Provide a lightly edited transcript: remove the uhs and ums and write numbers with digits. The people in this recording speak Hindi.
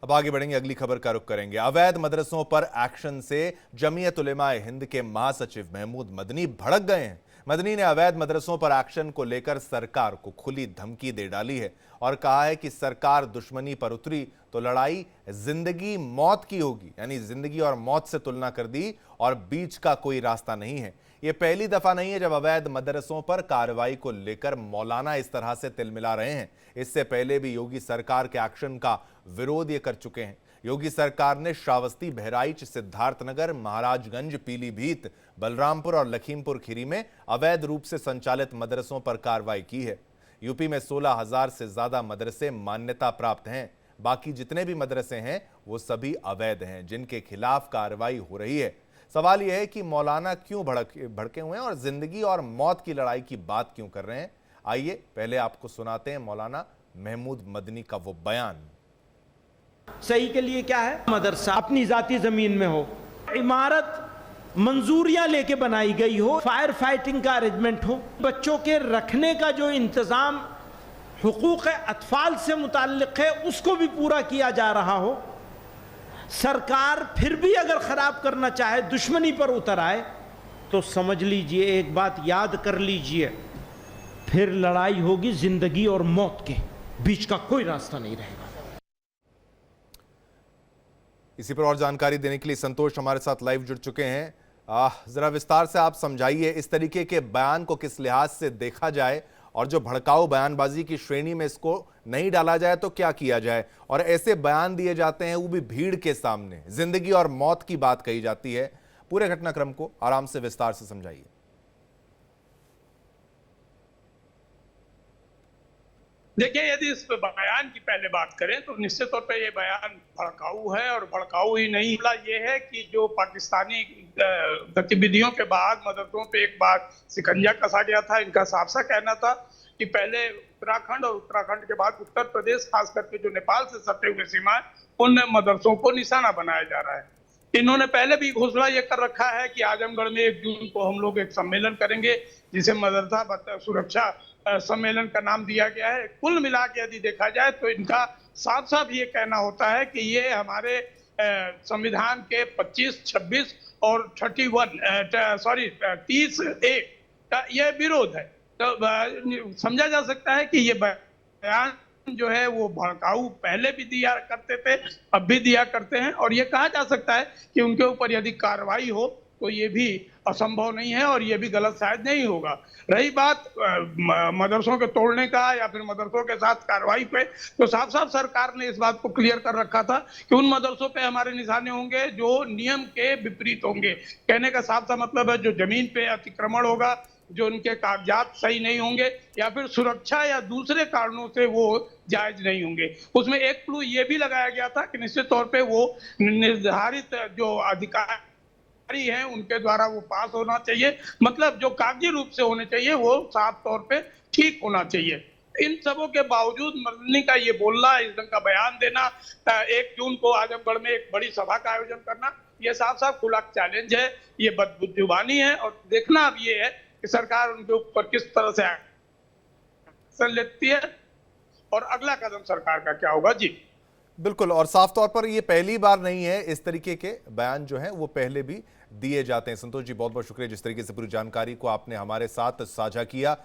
अब आगे बढ़ेंगे, अगली खबर का रुख करेंगे। अवैध मदरसों पर एक्शन से जमीयत उलेमाए हिंद के महासचिव महमूद मदनी भड़क गए हैं। मदनी ने अवैध मदरसों पर एक्शन को लेकर सरकार को खुली धमकी दे डाली है और कहा है कि सरकार दुश्मनी पर उतरी तो लड़ाई जिंदगी मौत की होगी, यानी जिंदगी और मौत से तुलना कर दी और बीच का कोई रास्ता नहीं है। यह पहली दफा नहीं है जब अवैध मदरसों पर कार्रवाई को लेकर मौलाना इस तरह से तिलमिला रहे हैं। इससे पहले भी योगी सरकार के एक्शन का विरोध ये कर चुके हैं। योगी सरकार ने श्रावस्ती, बहराइच, सिद्धार्थनगर, महाराजगंज, पीलीभीत, बलरामपुर और लखीमपुर खीरी में अवैध रूप से संचालित मदरसों पर कार्रवाई की है। यूपी में 16,000 से ज्यादा मदरसे मान्यता प्राप्त हैं। बाकी जितने भी मदरसे हैं वो सभी अवैध हैं जिनके खिलाफ कार्रवाई हो रही है। सवाल यह है कि मौलाना क्यों भड़के हुए हैं और जिंदगी और मौत की लड़ाई की बात क्यों कर रहे हैं। आइए पहले आपको सुनाते हैं मौलाना महमूद मदनी का वो बयान। सही के लिए क्या है, मदरसा अपनी जाती जमीन में हो, इमारत मंजूरियां लेके बनाई गई हो, फायर फाइटिंग का अरेंजमेंट हो, बच्चों के रखने का जो इंतजाम हुकूक अतफाल से मुताल्लिक है उसको भी पूरा किया जा रहा हो, सरकार फिर भी अगर खराब करना चाहे, दुश्मनी पर उतर आए, तो समझ लीजिए, एक बात याद कर लीजिए, फिर लड़ाई होगी जिंदगी और मौत के बीच का कोई रास्ता नहीं रहेगा। इसी पर और जानकारी देने के लिए संतोष हमारे साथ लाइव जुड़ चुके हैं। जरा विस्तार से आप समझाइए, इस तरीके के बयान को किस लिहाज से देखा जाए और जो भड़काऊ बयानबाजी की श्रेणी में इसको नहीं डाला जाए तो क्या किया जाए। और ऐसे बयान दिए जाते हैं वो भी भीड़ के सामने, जिंदगी और मौत की बात कही जाती है। पूरे घटनाक्रम को आराम से विस्तार से समझाइए। देखिए, यदि इस बयान की पहले बात करें तो निश्चित तौर पे ये बयान भड़काऊ है, और भड़काऊ ही नहीं, ये है कि जो पाकिस्तानी गतिविधियों के बाद मदरसों पे एक बार शिकंजा कसा गया था। इनका साफ सा कहना था कि पहले उत्तराखंड और उत्तराखंड के बाद उत्तर प्रदेश, खास करके जो नेपाल से सटे हुए सीमा है, उन मदरसों को निशाना बनाया जा रहा है। इन्होंने पहले भी घोषणा ये कर रखा है कि आजमगढ़ में 1 जून को हम लोग एक सम्मेलन करेंगे जिसे मदरसा सुरक्षा सम्मेलन का नाम दिया गया है। कुल मिला के यदि देखा जाए तो इनका साफ साफ ये कहना होता है कि ये हमारे संविधान के 25, 26 और 30A का ये विरोध है। तो समझा जा सकता है कि ये बयान जो है वो भड़काऊ पहले भी दिया करते थे, अब भी दिया करते हैं, और ये कहा जा सकता है कि उनके ऊपर यदि कार्रवाई हो तो ये भी असंभव नहीं है और ये भी गलत शायद नहीं होगा। रही बात मदरसों के तोड़ने का या फिर मदरसों के साथ कार्रवाई पे, तो साफ साफ सरकार ने इस बात को क्लियर कर रखा था कि उन मदरसों पे हमारे निशाने होंगे जो नियम के विपरीत होंगे। कहने का साफ सा मतलब है जो जमीन पे अतिक्रमण होगा, जो उनके कागजात सही नहीं होंगे या फिर सुरक्षा या दूसरे कारणों से वो जायज नहीं होंगे। उसमें एक क्लू ये भी लगाया गया था कि निश्चित तौर पे वो निर्धारित जो अधिकारी हैं उनके द्वारा वो पास होना चाहिए, मतलब जो कागजी रूप से होने चाहिए वो साफ तौर पे ठीक होना चाहिए। इन सबों के बावजूद मदनी का ये बोलना, इस ढंग का बयान देना, 1 जून को आजमगढ़ में एक बड़ी सभा का आयोजन करना, ये साफ साफ खुला चैलेंज है, ये बदजुबानी है। और देखना अब ये है कि सरकार उनके ऊपर किस तरह से एक्शन लेती है और अगला कदम सरकार का क्या होगा। जी बिल्कुल, और साफ तौर पर ये पहली बार नहीं है, इस तरीके के बयान जो हैं वो पहले भी दिए जाते हैं। संतोष जी, बहुत बहुत शुक्रिया जिस तरीके से पूरी जानकारी को आपने हमारे साथ साझा किया।